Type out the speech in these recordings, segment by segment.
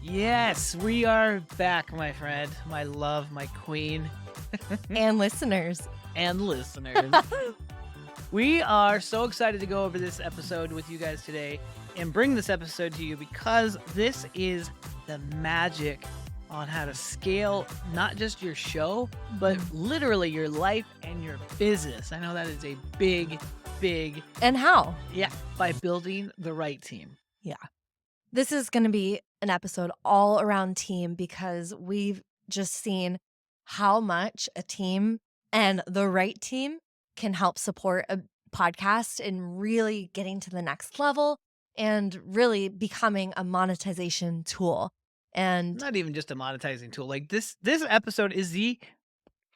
Yes, we are back, my friend, my love, my queen, And listeners. and listeners. We are so excited to go over this episode with you guys today and bring this episode to you because this is the magic on how to scale not just your show, but literally your life and your business. I know that is a big, And how? by building the right team. Yeah. This is going to be an episode all around team because we've just seen how much a team and the right team can help support a podcast in really getting to the next level and really becoming a monetization tool. And Not even just a monetizing tool. Like this episode is the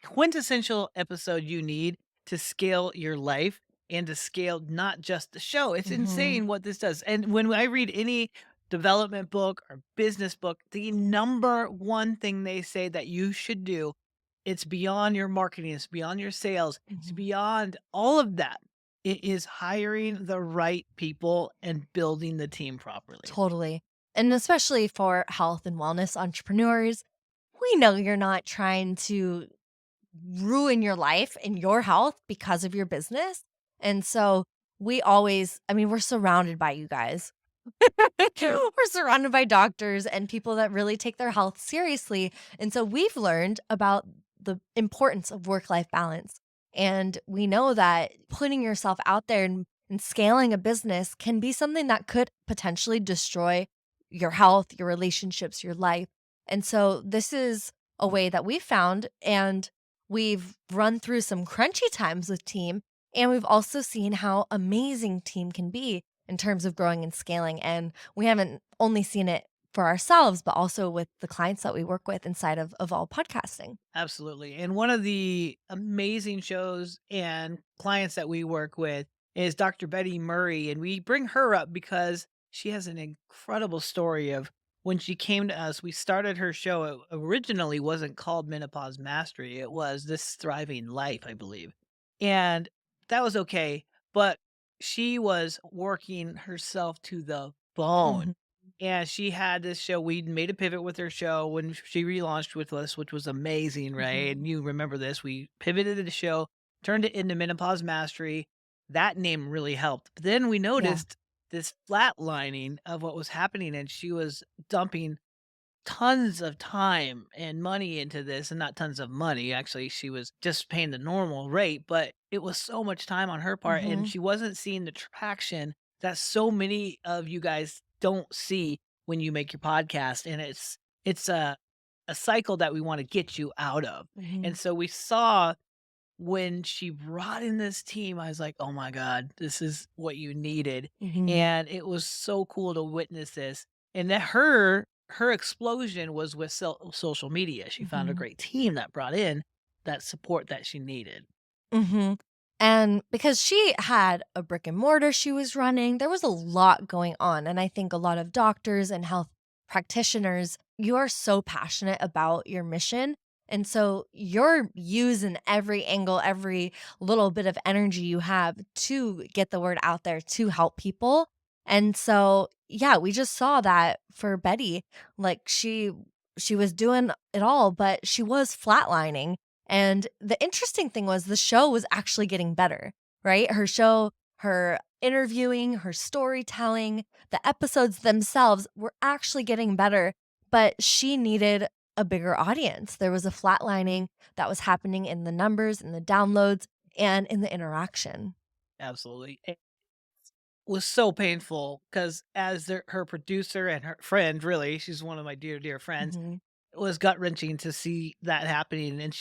quintessential episode you need to scale your life and to scale not just the show. It's insane what this does. And when I read any development book or business book, the number one thing they say that you should do, it's beyond your marketing, it's beyond your sales, it's beyond all of that. It is hiring the right people and building the team properly. totally. And especially for health and wellness entrepreneurs, we know you're not trying to ruin your life and your health because of your business. And so we're surrounded by you guys. We're surrounded by doctors and people that really take their health seriously. And so we've learned about the importance of work-life balance. And we know that putting yourself out there and scaling a business can be something that could potentially destroy your health, your relationships, your life. And so this is a way that we found, and we've run through some crunchy times with team, and we've also seen how amazing team can be in terms of growing and scaling. And we haven't only seen it for ourselves, but also with the clients that we work with inside of all podcasting. Absolutely. And one of the amazing shows and clients that we work with is Dr. Betty Murray. And we bring her up because she has an incredible story of when she came to us. We started her show. It originally wasn't called Menopause Mastery, it was This Thriving Life, I believe. And that was okay. But she was working herself to the bone. Mhm. And she had this show. We made a pivot with her show when she relaunched with us, which was amazing, right? And you remember this. We pivoted the show, turned it into Menopause Mastery. That name really helped. But then we Yeah. noticed this flatlining of what was happening, and she was dumping tons of time and money into this, and not tons of money. Actually, she was just paying the normal rate, but it was so much time on her part, and Mhm. she wasn't seeing the traction that so many of you guys don't see when you make your podcast. And it's a cycle that we want to get you out of. And Mhm. so we saw when she brought in this team, I was like, oh my God, this is what you needed. Mhm. And it was so cool to witness this. And that her explosion was with social media. She found a Mhm. great team that brought in that support that she needed. Mhm. And because she had a brick and mortar she was running, there was a lot going on. And I think a lot of doctors and health practitioners, you are so passionate about your mission. And so you're using every angle, every little bit of energy you have to get the word out there to help people. And so, yeah, we just saw that for Betty. Like she was doing it all, but she was flatlining. And the interesting thing was the show was actually getting better, right? Her show, her interviewing, her storytelling, the episodes themselves were actually getting better, but she needed a bigger audience. There was a flatlining that was happening in the numbers, in the downloads, and in the interaction. Absolutely. It was so painful because her producer and her friend, really, she's one of my dear friends, Mhm. it was gut wrenching to see that happening. And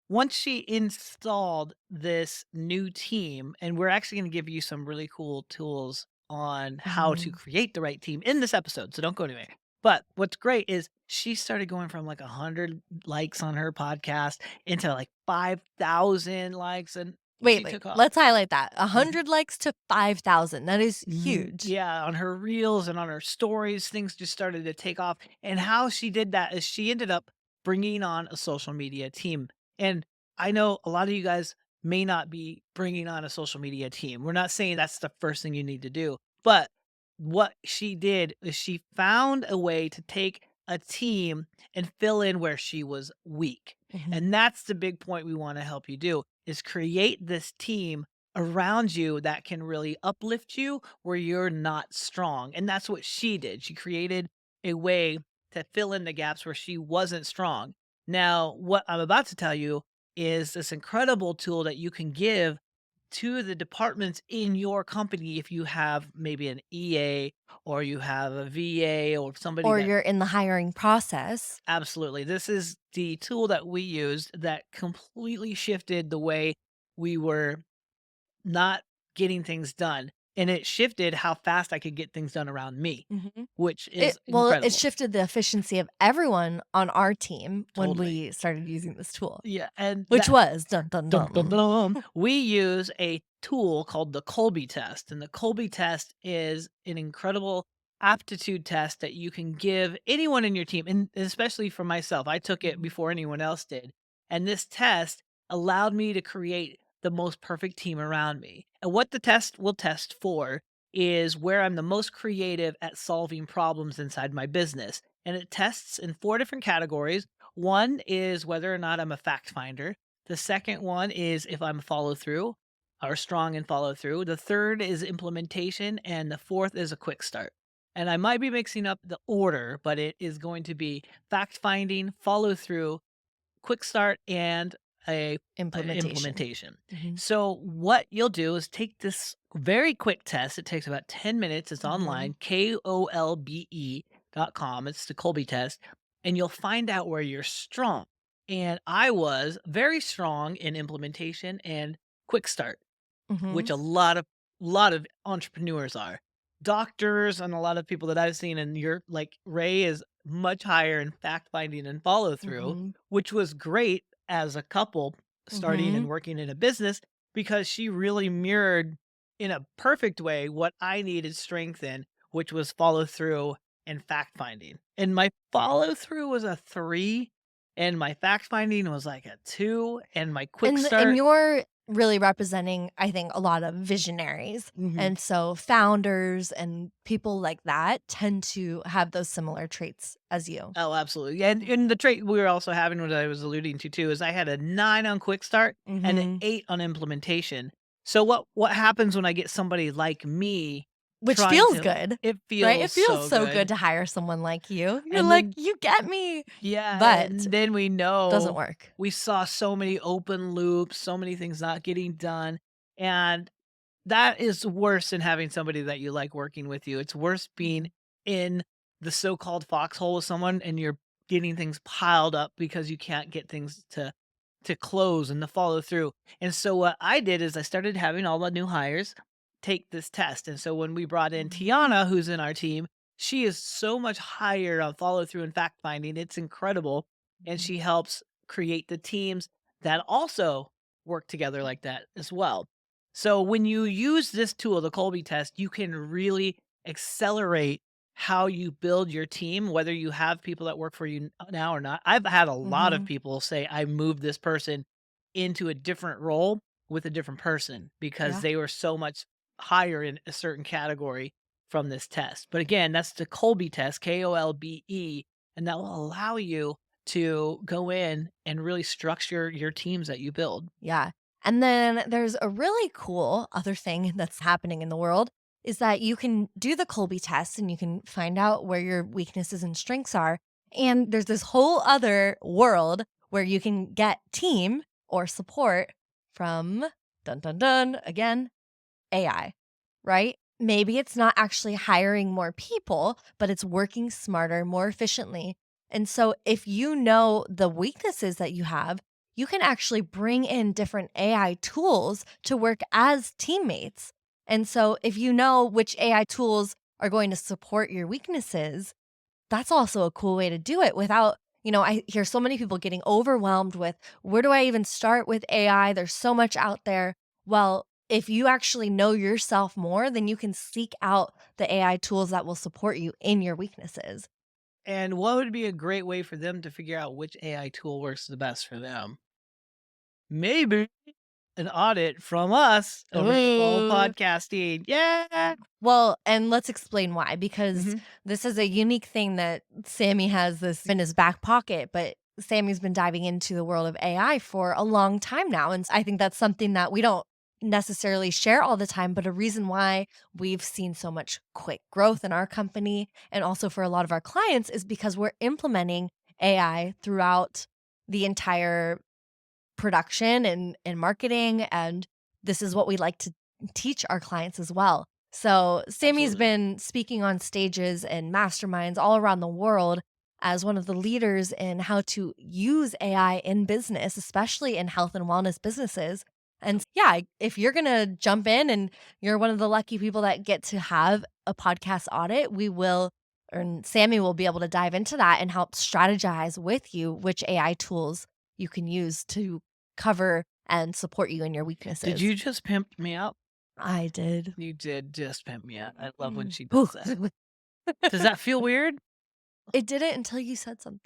once she installed this new team, and we're actually going to give you some really cool tools on how to Mhm. create the right team in this episode. So don't go anywhere. But what's great is she started going from like 100 likes on her podcast into like 5,000 likes, and Wait, she wait. took off. Let's highlight that. Mhm. 100 likes to 5,000. That is huge. Yeah, on her reels and on her stories, things just started to take off. And how she did that is she ended up bringing on a social media team. And I know a lot of you guys may not be bringing on a social media team. We're not saying that's the first thing you need to do. But what she did is she found a way to take a team and fill in where she was weak. Mhm. And that's the big point we want to help you do is create this team around you that can really uplift you where you're not strong. And that's what she did. She created a way to fill in the gaps where she wasn't strong. Now, what I'm about to tell you is this incredible tool that you can give to the departments in your company if you have maybe an EA or you have a VA or somebody Or that you're in the hiring process. absolutely. This is the tool that we used that completely shifted the way we were not getting things done. And it shifted how fast I could get things done around me, Mhm. which is It incredible. shifted the efficiency of everyone on our team when Totally. we started using this tool, Yeah. And which that was dun dun dum, dum, dun. dum. We use a tool called the Kolbe test, and the Kolbe test is an incredible aptitude test that you can give anyone in your team, and especially for myself. I took it Mhm. before anyone else did, and this test allowed me to create the most perfect team around me. And what the test will test for is where I'm the most creative at solving problems inside my business. And it tests in 4 different categories. One is whether or not I'm a fact finder. The second one is if I'm follow through or strong in follow through. The third is implementation. And the fourth is a quick start. And I might be mixing up the order, but it is going to be fact finding, follow through, quick start, and a Implementation. implementation. Mhm. So what you'll do is take this very quick test. It takes about 10 minutes. It's Mhm. online, kolbe.com. It's the Colby test, and you'll find out where you're strong. And I was very strong in implementation and quick start, which Mhm. a lot of entrepreneurs are. Doctors and a lot of people that I've seen, and you're like Ray is much higher in fact finding and follow through, Mhm. which was great as a couple starting and Mhm. working in a business because she really mirrored in a perfect way what I needed strength in, which was follow through and fact finding. And my follow through was a 3, and my fact finding was like a 2, and my quick And start. you're really representing, I think, a lot of visionaries. Mhm. And so founders and people like that tend to have those similar traits as you. Oh, absolutely. And the trait we were also having, what I was alluding to too, is I had a 9 on quick start and an Mhm. 8 on implementation. So what happens when I get somebody like me Which trying feels to good, it right? It feels feels so so good good. to hire someone like you. You're And like, then "You get me." yeah, But and then we doesn't know work. we saw so many open loops, so many things not getting done, and that is worse than having somebody that you like working with you. It's worse being Mhm. in the so-called foxhole with someone and you're getting things piled up because you can't get things to close and to follow through. And so what I did is I started having all the new hires take this test. And so when we brought in Mhm. Tiana, who's in our team, she is so much higher on follow through and fact finding. It's incredible. And Mhm. she helps create the teams that also work together like that as well. So when you use this tool, the Colby test, you can really accelerate how you build your team, whether you have people that work for you now or not. I've had a lot of Mhm. people say, I moved this person into a different role with a different person because Yeah. they were so much higher in a certain category from this test. But again, that's the Colby test, Kolbe, and that will allow you to go in and really structure your teams that you build. Yeah. And then there's a really cool other thing that's happening in the world is that you can do the Colby test and you can find out where your weaknesses and strengths are. And there's this whole other world where you can get team or support from dun dun dun again, AI, right? Maybe it's not actually hiring more people, but it's working smarter, more efficiently. And so, if you know the weaknesses that you have, you can actually bring in different AI tools to work as teammates. And so, if you know which AI tools are going to support your weaknesses, that's also a cool way to do it without, I hear so many people getting overwhelmed with where do I even start with AI? There's so much out there. Well, if you actually know yourself more, then you can seek out the AI tools that will support you in your weaknesses. And what would be a great way for them to figure out which AI tool works the best for them? Maybe. an audit from us over at Evolve Ooh. Podcasting. Yeah. Well, and let's explain why, because hmm this is a unique thing that Sammy has this in his back pocket, but Sammy's been diving into the world of AI for a long time now. And I think that's something that we don't necessarily share all the time, but a reason why we've seen so much quick growth in our company and also for a lot of our clients is because we're implementing AI throughout the entire production and marketing, and this is what we like to teach our clients as well. So, Sammy's Absolutely. been speaking on stages and masterminds all around the world as one of the leaders in how to use AI in business, especially in health and wellness businesses. And yeah, if you're going to jump in and you're one of the lucky people that get to have a podcast audit, we will, and Sammy will be able to dive into that and help strategize with you which AI tools you can use to cover and support you in your Did weaknesses. you just pimp me out? I did. You did just pimp me out. I love when she Ooh. does that. Does that feel weird? It didn't until you said something.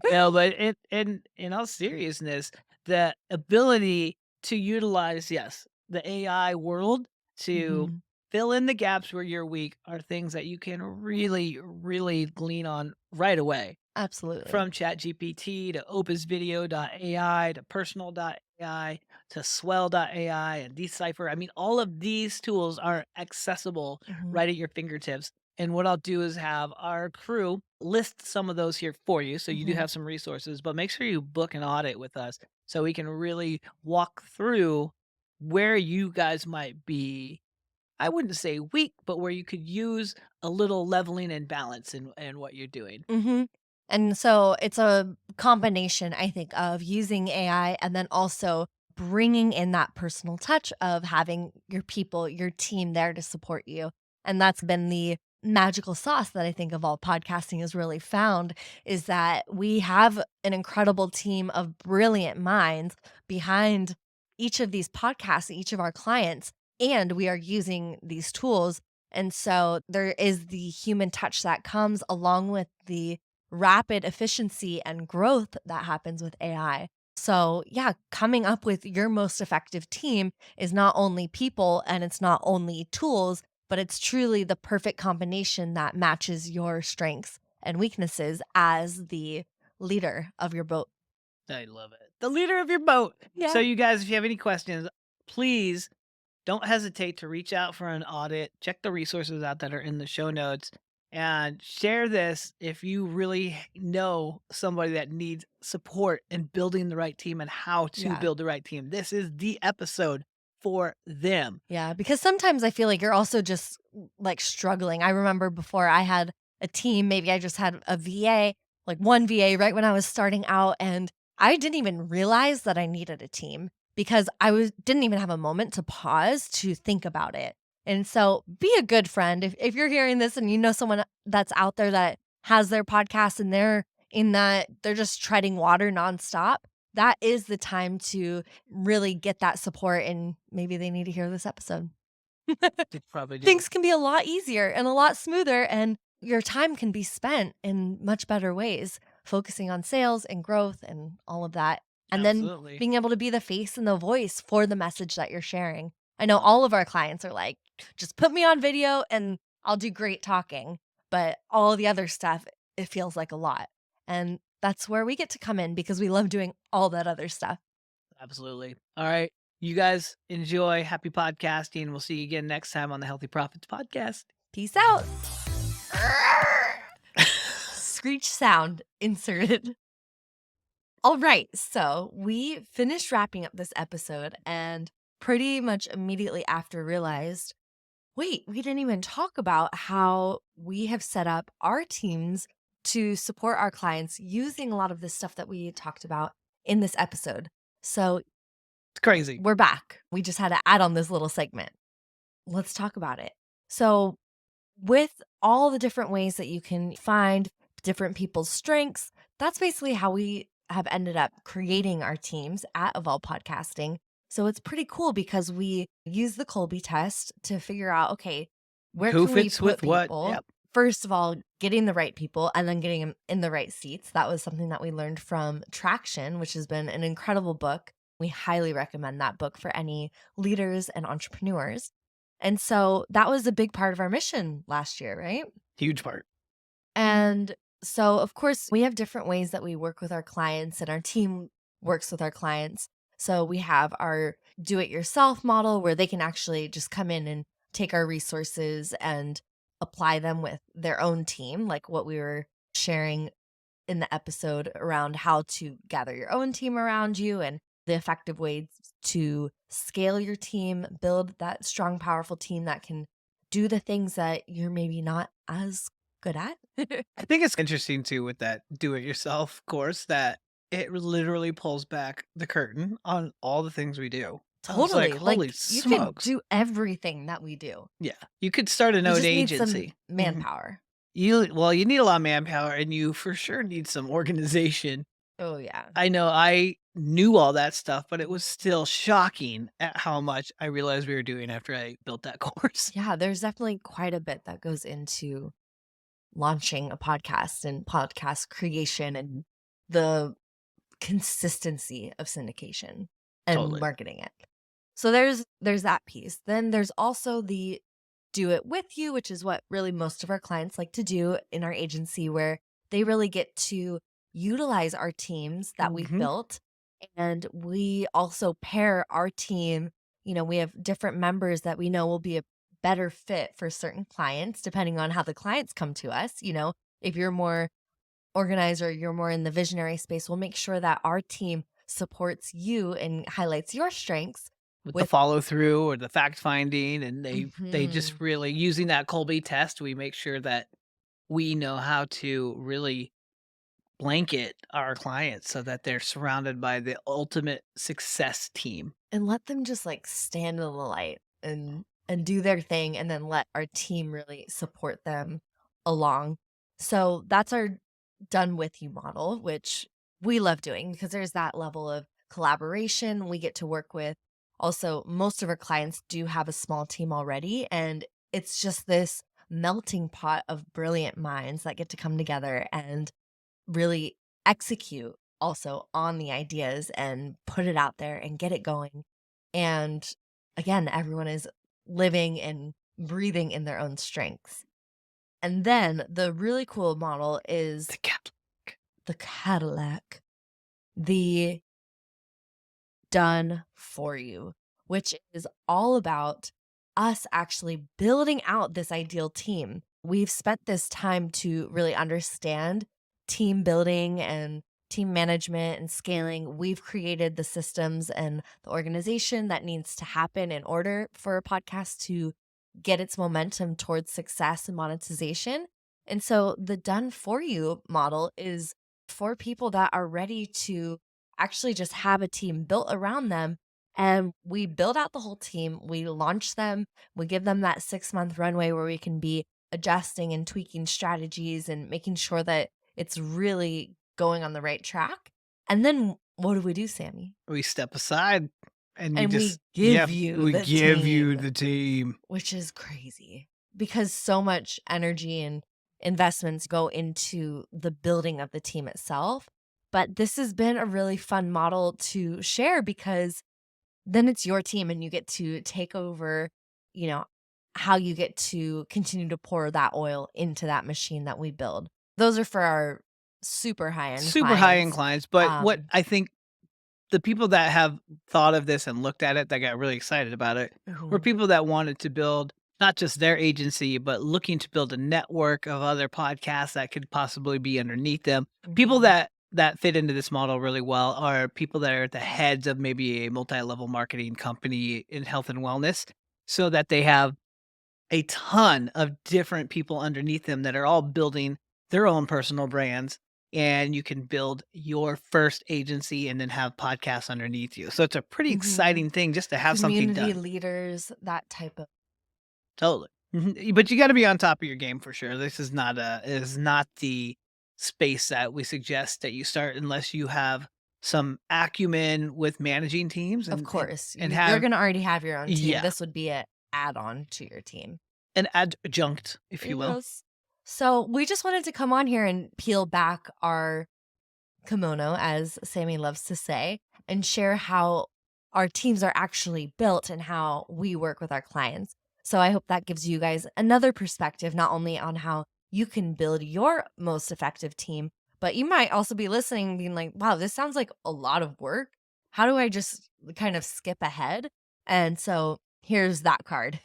No, but in all seriousness, the ability to utilize, yes, the AI world to Mhm. fill in the gaps where you're weak are things that you can really, really glean on right away. Absolutely. From ChatGPT to opusvideo.ai to personal.ai to swell.ai and Decipher. I mean, all of these tools are accessible Mhm. right at your fingertips. And what I'll do is have our crew list some of those here for you. So you do Mhm. have some resources, but make sure you book an audit with us so we can really walk through where you guys might be. I wouldn't say weak, but where you could use a little leveling and balance in what you're doing. Mhm. And so it's a combination, I think, of using AI and then also bringing in that personal touch of having your people, your team there to support you. And that's been the magical sauce that I think of all podcasting has really found is that we have an incredible team of brilliant minds behind each of these podcasts, each of our clients, and we are using these tools, and so there is the human touch that comes along with the rapid efficiency and growth that happens with AI. So, yeah, coming up with your most effective team is not only people and it's not only tools, but it's truly the perfect combination that matches your strengths and weaknesses as the leader of your boat. I love it. The leader of your boat. So Yeah. you guys, if you have any questions, please don't hesitate to reach out for an audit. Check the resources out that are in the show notes and share this if you really know somebody that needs support in building the right team and how to Yeah. build the right team. This is the episode for them. Yeah, because sometimes I feel like you're also just like struggling. I remember before I had a team, maybe I just had a VA, like one VA right when I was starting out and I didn't even realize that I needed a team because I was didn't even have a moment to pause to think about it. And so be a good friend. If you're hearing this and you know someone that's out there that has their podcast and they're in that they're just treading water nonstop, that is the time to really get that support and maybe they need to hear this episode. They probably do. Things can be a lot easier and a lot smoother and your time can be spent in much better ways, focusing on sales and growth and all of that. And then Absolutely. being able to be the face and the voice for the message that you're sharing. I know all of our clients are like, just put me on video and I'll do great talking. But all the other stuff, it feels like a lot. And that's where we get to come in because we love doing all that other stuff. Absolutely. All right. You guys enjoy. Happy podcasting. We'll see you again next time on the Healthy Profits Podcast. Peace out. Screech sound inserted. All right. So we finished wrapping up this episode and pretty much immediately after realized wait, we didn't even talk about how we have set up our teams to support our clients using a lot of this stuff that we talked about in this episode. So It's crazy. we're back. We just had to add on this little segment. Let's talk about it. So, with all the different ways that you can find different people's strengths, that's basically how we have ended up creating our teams at Evolve Podcasting. So it's pretty cool because we use the Kolbe test to figure out, okay, where Who can we fits put with what? people? Yep. First of all, getting the right people and then getting them in the right seats. That was something that we learned from Traction, which has been an incredible book We highly recommend that book for any leaders and entrepreneurs. And so that was a big part of our mission last year, right? Huge part. And so, of course, we have different ways that we work with our clients and our team works with our clients. So we have our do it yourself model where they can actually just come in and take our resources and apply them with their own team, like what we were sharing in the episode around how to gather your own team around you and the effective ways to scale your team, build that strong, powerful team that can do the things that you're maybe not as good at. I think it's interesting too with that do it yourself course that it literally pulls back the curtain on all the things we do. I was like, Totally. Like holy you can smokes. do everything that we do. Yeah. You could start an You own just need some agency. Mhm. manpower. You need a lot of manpower and you for sure need some organization. Oh, yeah. I know I knew all that stuff, but it was still shocking at how much I realized we were doing after I built that course. Yeah, there's definitely quite a bit that goes into launching a podcast and podcast creation and the consistency of syndication and Totally. marketing it. So there's that piece. Then there's also the do it with you, which is what really most of our clients like to do in our agency where they really get to utilize our teams that we've Mhm. built and we also pair our team, we have different members that we know will be a better fit for certain clients depending on how the clients come to us, if you're more organizer, you're more in the visionary space, we'll make sure that our team supports you and highlights your strengths With the with follow through or the fact finding, and they just Mhm. really using that Kolbe test, we make sure that we know how to really blanket our clients so that they're surrounded by the ultimate success team. And let them just like stand in the light and do their thing and then let our team really support them along. So that's our done with you model, which we love doing because there's that level of collaboration we get to work with. Also, most of our clients do have a small team already and it's just this melting pot of brilliant minds that get to come together and really execute also on the ideas and put it out there and get it going. And again, everyone is living and breathing in their own strengths. And then the really cool model The is cat. the Cadillac, the done for you, which is all about us actually building out this ideal team. We've spent this time to really understand team building and team management and scaling. We've created the systems and the organization that needs to happen in order for a podcast to get its momentum towards success and monetization. And so the done for you model is for people that are ready to actually just have a team built around them. And we build out the whole team, we launch them, we give them that 6-month runway where we can be adjusting and tweaking strategies and making sure that it's really going on the right track. And then what do, Sammy? We step aside and we And we just give yep, you we the give you team, the team. which is crazy because so much energy and investments go into the building of the team itself. But this has been a really fun model to share because then it's your team and you get to take over, you know, how you get to continue to pour that oil into that machine that we build. Those are for our super high end Super high end clients. clients, but what Um, I think the people that have thought of this and looked at it that got really excited about it were mhm, people that wanted to build not just their agency, but looking to build a network of other podcasts that could possibly be underneath them. People mhm, that fit into this model really well are people that are at the heads of maybe a multi-level marketing company in health and wellness so that they have a ton of different people underneath them that are all building their own personal brands, and you can build your first agency and then have podcasts underneath you. So it's a pretty mhm. exciting thing just to have something Community done. leaders, that type of. Totally. But you gotta be on top of your game for sure. This is not the space that we suggest that you start unless you have some acumen with managing teams Of and course, you're have gonna already have your own team. yeah, This would be a add-on to your team. an adjunct, if you will. Yes. So, we just wanted to come on here and peel back our kimono, as Sammy loves to say, and share how our teams are actually built and how we work with our clients. So I hope that gives you guys another perspective, not only on how you can build your most effective team, but you might also be listening being like, wow, this sounds like a lot of work. How do I just kind of skip ahead? And so here's that card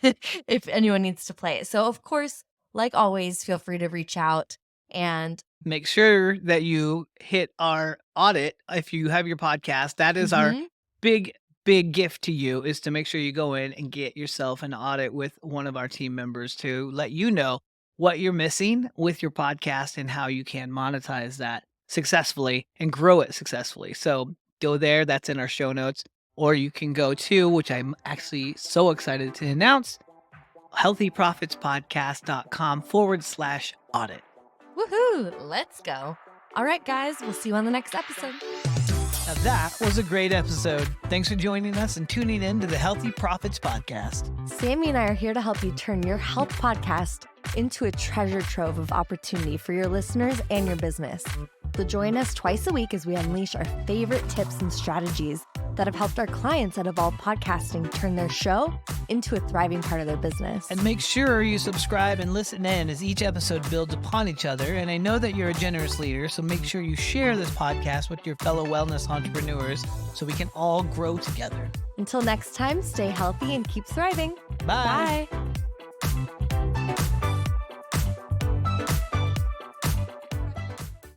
if anyone needs to play it. So, of course, like always, feel free to reach out and Make sure that you hit our audit if you have your podcast. That is our mhm, big, big gift to you, is to make sure you go in and get yourself an audit with one of our team members to let you know what you're missing with your podcast and how you can monetize that successfully and grow it successfully. So go there. That's in our show notes. Or you can go to, which I'm actually so excited to announce, healthyprofitspodcast.com/audit. woohoo, let's go. All right, guys, we'll see you on the next episode. Now that was a great episode. Thanks for joining us and tuning in to the Healthy Profits Podcast. Sammy and I are here to help you turn your health podcast into a treasure trove of opportunity for your listeners and your business. So join us twice a week as we unleash our favorite tips and strategies that have helped our clients at Evolve Podcasting turn their show into a thriving part of their business. And make sure you subscribe and listen in as each episode builds upon each other. And I know that you're a generous leader, so make sure you share this podcast with your fellow wellness entrepreneurs so we can all grow together. Until next time, stay healthy and keep thriving. Bye. Bye.